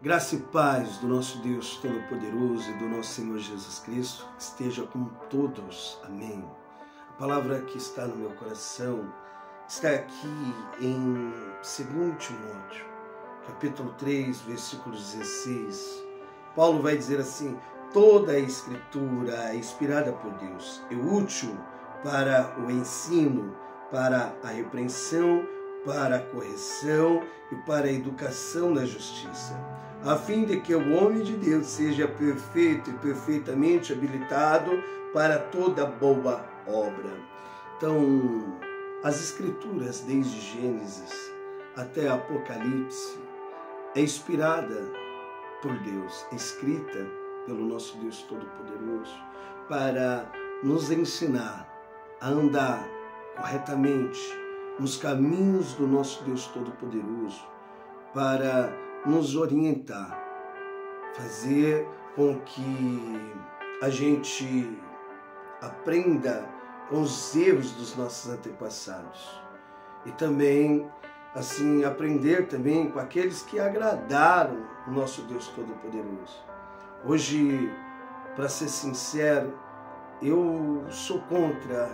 Graça e paz do nosso Deus Todo-Poderoso e do nosso Senhor Jesus Cristo esteja com todos. Amém. A palavra que está no meu coração está aqui em 2 Timóteo, capítulo 3, versículo 16. Paulo vai dizer assim: toda a Escritura é inspirada por Deus, é útil para o ensino, para a repreensão, para a correção e para a educação na justiça, a fim de que o homem de Deus seja perfeito e perfeitamente habilitado para toda boa obra. Então, as Escrituras, desde Gênesis até Apocalipse, é inspirada por Deus, é escrita pelo nosso Deus Todo-Poderoso, para nos ensinar a andar corretamente nos caminhos do nosso Deus Todo-Poderoso, para nos orientar, fazer com que a gente aprenda com os erros dos nossos antepassados e também, assim, aprender também com aqueles que agradaram o nosso Deus Todo-Poderoso. Hoje, para ser sincero, eu sou contra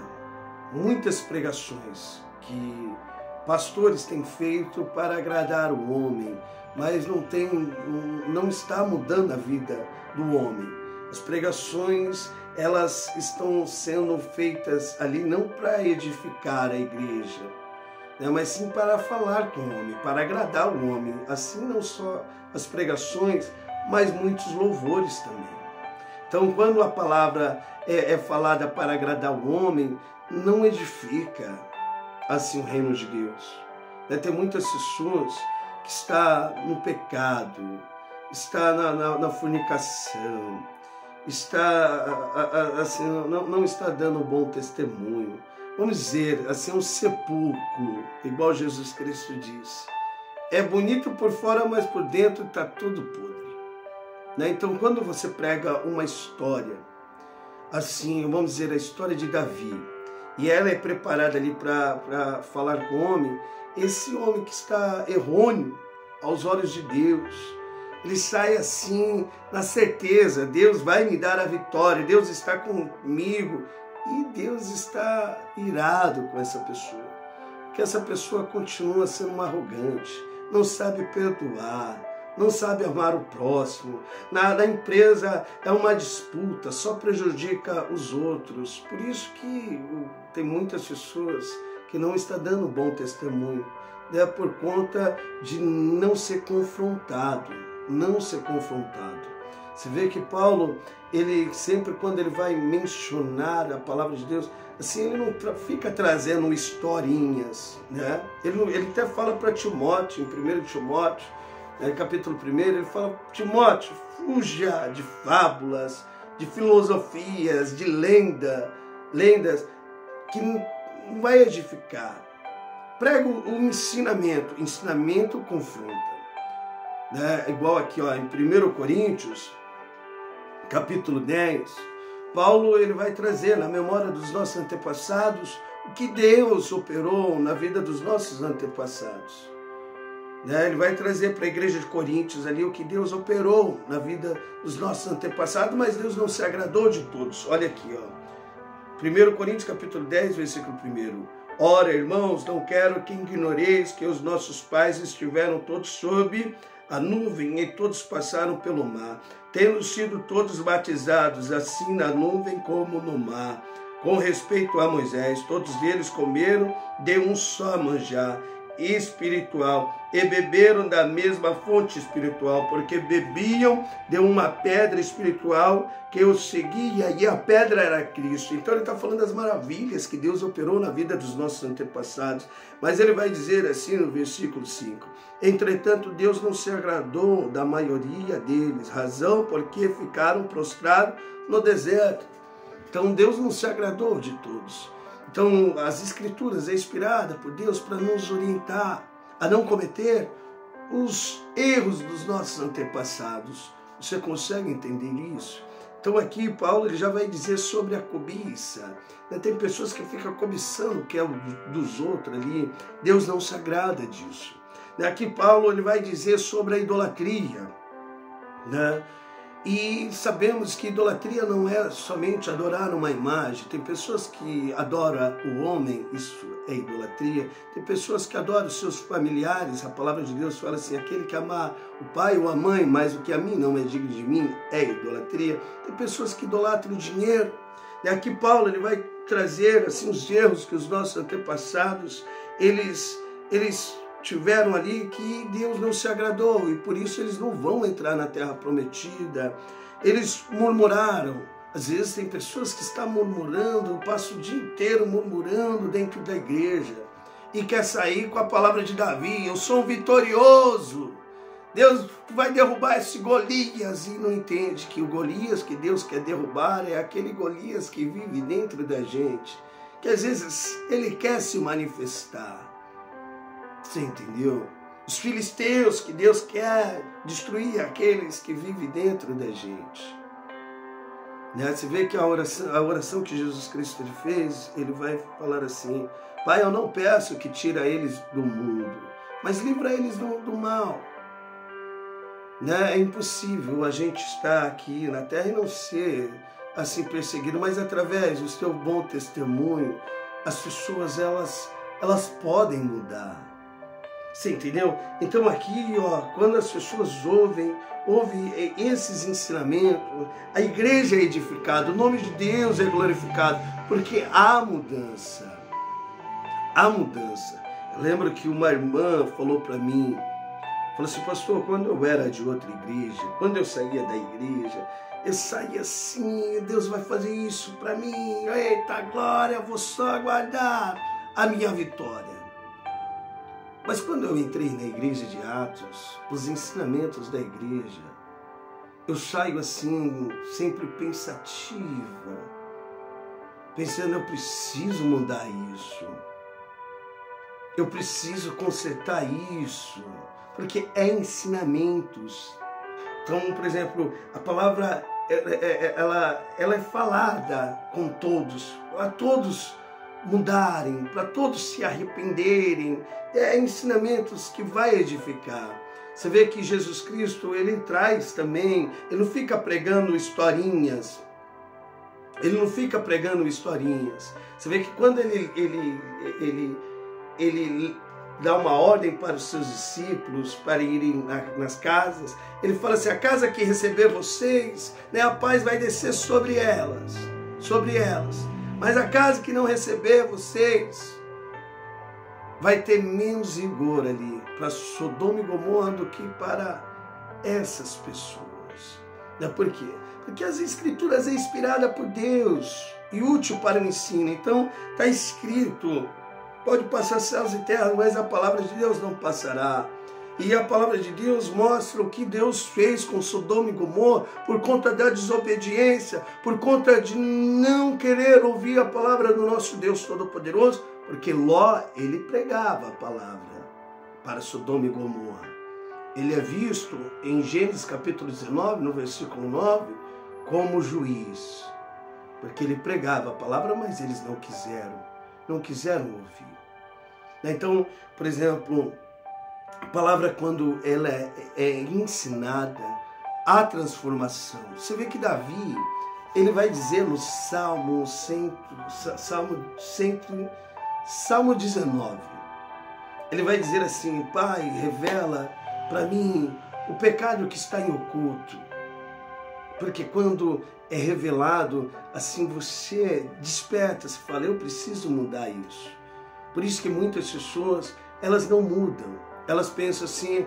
muitas pregações que pastores têm feito para agradar o homem, mas não está mudando a vida do homem. As pregações, elas estão sendo feitas ali não para edificar a igreja, né, mas sim para falar com o homem, para agradar o homem. Assim, não só as pregações, mas muitos louvores também. Então, quando a palavra é falada para agradar o homem, não edifica assim o reino de Deus. Tem muitas pessoas que estão no pecado, está na fornicação, está assim, não está dando um bom testemunho. Vamos dizer, assim, um sepulcro, igual Jesus Cristo diz. É bonito por fora, mas por dentro está tudo podre, né? Então, quando você prega uma história, assim, vamos dizer, a história de Davi, e ela é preparada ali para falar com o homem, esse homem que está errôneo aos olhos de Deus, ele sai assim, na certeza, Deus vai me dar a vitória, Deus está comigo, e Deus está irado com essa pessoa, porque essa pessoa continua sendo uma arrogante, não sabe perdoar, não sabe amar o próximo. Na empresa é uma disputa, só prejudica os outros. Por isso que tem muitas pessoas que não estão dando bom testemunho, né, por conta de não ser confrontado, Você vê que Paulo, ele sempre, quando ele vai mencionar a palavra de Deus, assim, ele não fica trazendo historinhas, né? Ele até fala para Timóteo, em 1 Timóteo, capítulo 1, ele fala: Timóteo, fuja de fábulas, de filosofias, de lendas que não vai edificar. Prega o ensinamento confronta, né? Igual aqui, ó, em 1 Coríntios, capítulo 10, Paulo, ele vai trazer na memória dos nossos antepassados o que Deus operou na vida dos nossos antepassados. Ele vai trazer para a igreja de Coríntios ali o que Deus operou na vida dos nossos antepassados, mas Deus não se agradou de todos. Olha aqui, ó. 1 Coríntios capítulo 10, versículo 1. Ora, irmãos, não quero que ignoreis que os nossos pais estiveram todos sob a nuvem e todos passaram pelo mar, tendo sido todos batizados, assim na nuvem como no mar. Com respeito a Moisés, todos eles comeram de um só manjar espiritual e beberam da mesma fonte espiritual, porque bebiam de uma pedra espiritual que os seguia, e a pedra era Cristo. Então ele está falando das maravilhas que Deus operou na vida dos nossos antepassados, mas ele vai dizer assim no versículo 5: entretanto Deus não se agradou da maioria deles, razão porque ficaram prostrados no deserto. Então Deus não se agradou de todos. Então, as Escrituras é inspirada por Deus para nos orientar a não cometer os erros dos nossos antepassados. Você consegue entender isso? Então, aqui Paulo, ele já vai dizer sobre a cobiça. Tem pessoas que ficam cobiçando o que é dos outros ali. Deus não se agrada disso. Aqui Paulo, ele vai dizer sobre a idolatria. né? E sabemos que idolatria não é somente adorar uma imagem. Tem pessoas que adoram o homem, isso é idolatria. Tem pessoas que adoram os seus familiares. A palavra de Deus fala assim, aquele que amar o pai ou a mãe mais do que a mim não é digno de mim, é idolatria. Tem pessoas que idolatram o dinheiro. E aqui Paulo ele vai trazer assim, os erros que os nossos antepassados, eles tiveram ali, que Deus não se agradou e por isso eles não vão entrar na terra prometida. Eles murmuraram. Às vezes tem pessoas que estão murmurando, passam o dia inteiro murmurando dentro da igreja e quer sair com a palavra de Davi, eu sou um vitorioso, Deus vai derrubar esse Golias, e não entende que o Golias que Deus quer derrubar é aquele Golias que vive dentro da gente, que às vezes ele quer se manifestar. Você entendeu? Os filisteus que Deus quer destruir, aqueles que vivem dentro da gente. Né? Você vê que a oração que Jesus Cristo ele fez, ele vai falar assim, Pai, eu não peço que tira eles do mundo, mas livra eles do mal. Né? É impossível a gente estar aqui na terra e não ser assim perseguido, mas através do seu bom testemunho, as pessoas elas podem mudar. Você entendeu? Então aqui, ó, quando as pessoas ouvem esses ensinamentos, a igreja é edificada, o nome de Deus é glorificado, porque há mudança. Há mudança. Eu lembro que uma irmã falou para mim, falou assim, pastor, quando eu era de outra igreja, quando eu saía da igreja, eu saía assim, Deus vai fazer isso para mim, eita glória, eu vou só aguardar a minha vitória. Mas quando eu entrei na igreja de Atos, os ensinamentos da igreja, eu saio assim, sempre pensativa, pensando, eu preciso mudar isso, eu preciso consertar isso, porque é ensinamentos. Então, por exemplo, a palavra ela é falada com todos, para todos mudarem, para todos se arrependerem. É ensinamentos que vai edificar. Você vê que Jesus Cristo, ele traz também, ele não fica pregando historinhas. Ele não fica pregando historinhas. Você vê que quando ele dá uma ordem para os seus discípulos para irem nas casas, ele fala assim, a casa que receber vocês, né, a paz vai descer sobre elas. Mas a casa que não receber vocês, vai ter menos rigor ali para Sodoma e Gomorra do que para essas pessoas. Por quê? Porque as escrituras é inspirada por Deus e útil para o ensino. Então está escrito, pode passar céus e terra, mas a palavra de Deus não passará. E a palavra de Deus mostra o que Deus fez com Sodoma e Gomorra por conta da desobediência, por conta de não querer ouvir a palavra do nosso Deus Todo-Poderoso, porque Ló, ele pregava a palavra para Sodoma e Gomorra. Ele é visto em Gênesis capítulo 19, no versículo 9, como juiz, porque ele pregava a palavra, mas eles não quiseram ouvir. Então, por exemplo, a palavra, quando ela é ensinada, há transformação. Você vê que Davi, ele vai dizer no Salmo 19, ele vai dizer assim, Pai, revela para mim o pecado que está em oculto. Porque quando é revelado, assim você desperta, você fala, eu preciso mudar isso. Por isso que muitas pessoas, elas não mudam. Elas pensam assim,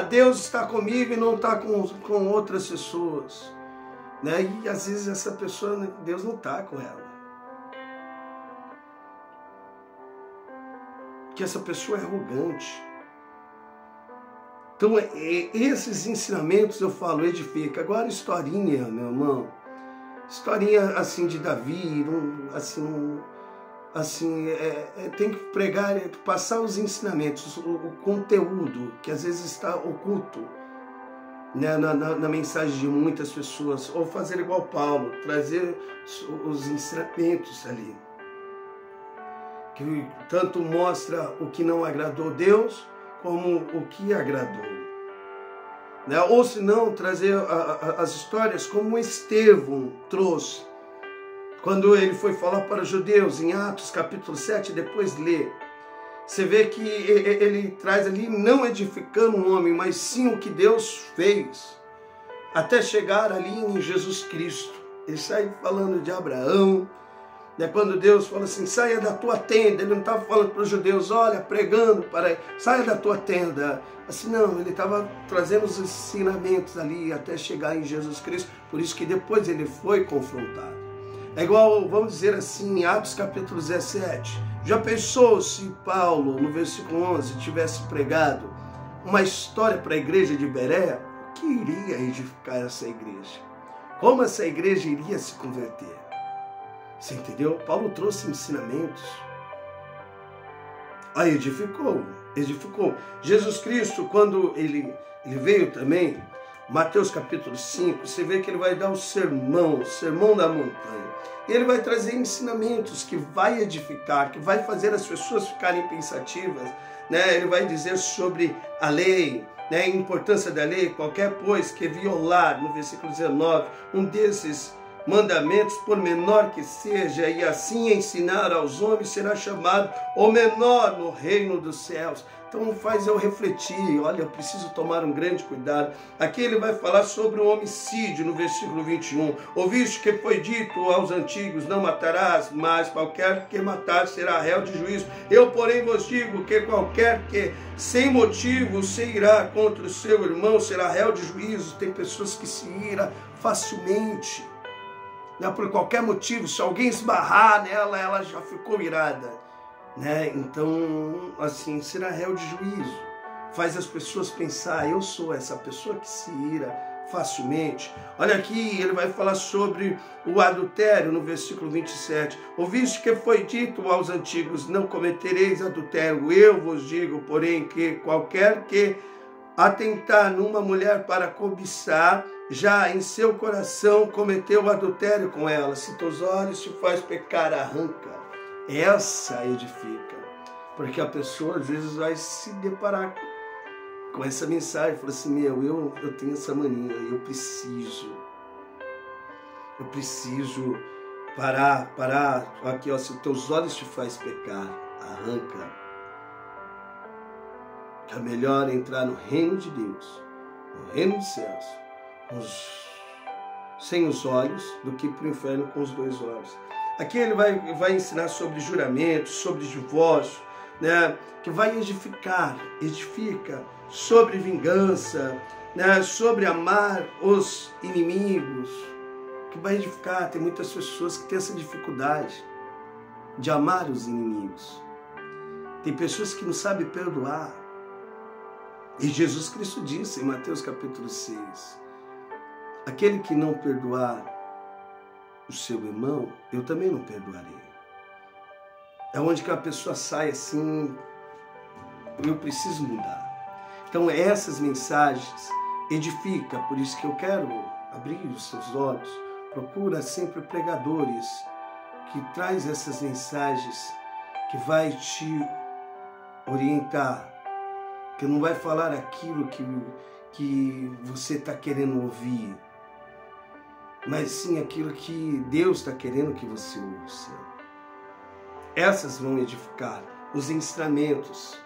Deus está comigo e não está com outras pessoas. Né? E às vezes essa pessoa, Deus não está com ela. Porque essa pessoa é arrogante. Então, esses ensinamentos, eu falo, edifica. Agora, historinha, meu irmão, historinha assim de Davi, tem que pregar, passar os ensinamentos, o conteúdo, que às vezes está oculto, né, na mensagem de muitas pessoas, ou fazer igual Paulo, trazer os ensinamentos ali, que tanto mostra o que não agradou a Deus, como o que agradou. né? Ou se não, trazer as histórias como Estevão trouxe, quando ele foi falar para os judeus, em Atos capítulo 7, depois lê. Você vê que ele traz ali, não edificando um homem, mas sim o que Deus fez, até chegar ali em Jesus Cristo. Ele sai falando de Abraão, né? Quando Deus fala assim, saia da tua tenda, ele não estava falando para os judeus, olha, pregando para saia da tua tenda. Assim não, ele estava trazendo os ensinamentos ali até chegar em Jesus Cristo, por isso que depois ele foi confrontado. É igual, vamos dizer assim, em Atos capítulo 17. Já pensou se Paulo, no versículo 11, tivesse pregado uma história para a igreja de Bereia? O que iria edificar essa igreja? Como essa igreja iria se converter? Você entendeu? Paulo trouxe ensinamentos. Aí edificou. Jesus Cristo, quando ele veio também, Mateus capítulo 5, você vê que ele vai dar o sermão da montanha. E ele vai trazer ensinamentos que vai edificar, que vai fazer as pessoas ficarem pensativas, né? Ele vai dizer sobre a lei, né? A importância da lei, qualquer pois que violar, no versículo 19, um desses mandamentos, por menor que seja, e assim ensinar aos homens, será chamado o menor no reino dos céus. Então faz eu refletir, olha, eu preciso tomar um grande cuidado. Aqui ele vai falar sobre o homicídio, no versículo 21. Ouviste que foi dito aos antigos, não matarás, mas qualquer que matar será réu de juízo. Eu, porém, vos digo que qualquer que sem motivo se irá contra o seu irmão será réu de juízo. Tem pessoas que se iram facilmente, né, por qualquer motivo. Se alguém esbarrar nela, ela já ficou irada, né? Então, assim, será réu de juízo. Faz as pessoas pensar, eu sou essa pessoa que se ira facilmente. Olha aqui, ele vai falar sobre o adultério no versículo 27. Ouviste que foi dito aos antigos, não cometereis adultério. Eu vos digo, porém, que qualquer que atentar numa mulher para cobiçar, já em seu coração cometeu adultério com ela. Se teus olhos te faz pecar, arranca. Essa edifica. Porque a pessoa às vezes vai se deparar com essa mensagem. Fala assim, eu tenho essa mania, eu preciso parar. Aqui, ó, se teus olhos te faz pecar, arranca. Que é melhor entrar no reino de Deus, no reino dos céus, sem os olhos, do que para o inferno com os dois olhos. Aqui ele vai ensinar sobre juramento, sobre divórcio, né? Que vai edifica sobre vingança, né? Sobre amar os inimigos, que vai edificar. Tem muitas pessoas que têm essa dificuldade de amar os inimigos. Tem pessoas que não sabem perdoar. E Jesus Cristo disse em Mateus capítulo 6, aquele que não perdoar o seu irmão, eu também não perdoarei. É onde que a pessoa sai assim, eu preciso mudar. Então essas mensagens edificam, por isso que eu quero abrir os seus olhos. Procura sempre pregadores que traz essas mensagens, que vai te orientar, que não vai falar aquilo que você está querendo ouvir, mas sim aquilo que Deus está querendo que você ouça. Essas vão edificar os ensinamentos.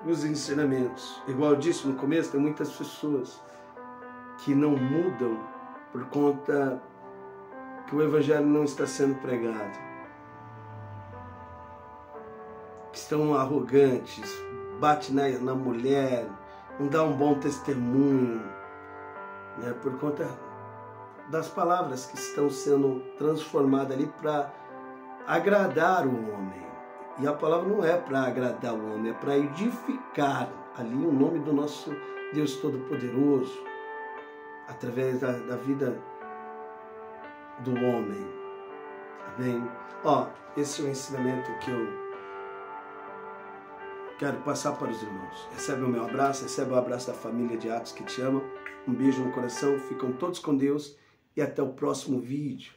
Os ensinamentos. Igual eu disse no começo, tem muitas pessoas que não mudam por conta que o Evangelho não está sendo pregado. Que estão arrogantes, bate na mulher, não dá um bom testemunho, né, por conta das palavras que estão sendo transformadas ali para agradar o homem. E a palavra não é para agradar o homem, é para edificar ali o nome do nosso Deus Todo-Poderoso, através da vida do homem. Amém? Ó, esse é o ensinamento que eu quero passar para os irmãos. Recebe o meu abraço, recebe o abraço da família de Atos que te ama. Um beijo no coração, ficam todos com Deus e até o próximo vídeo.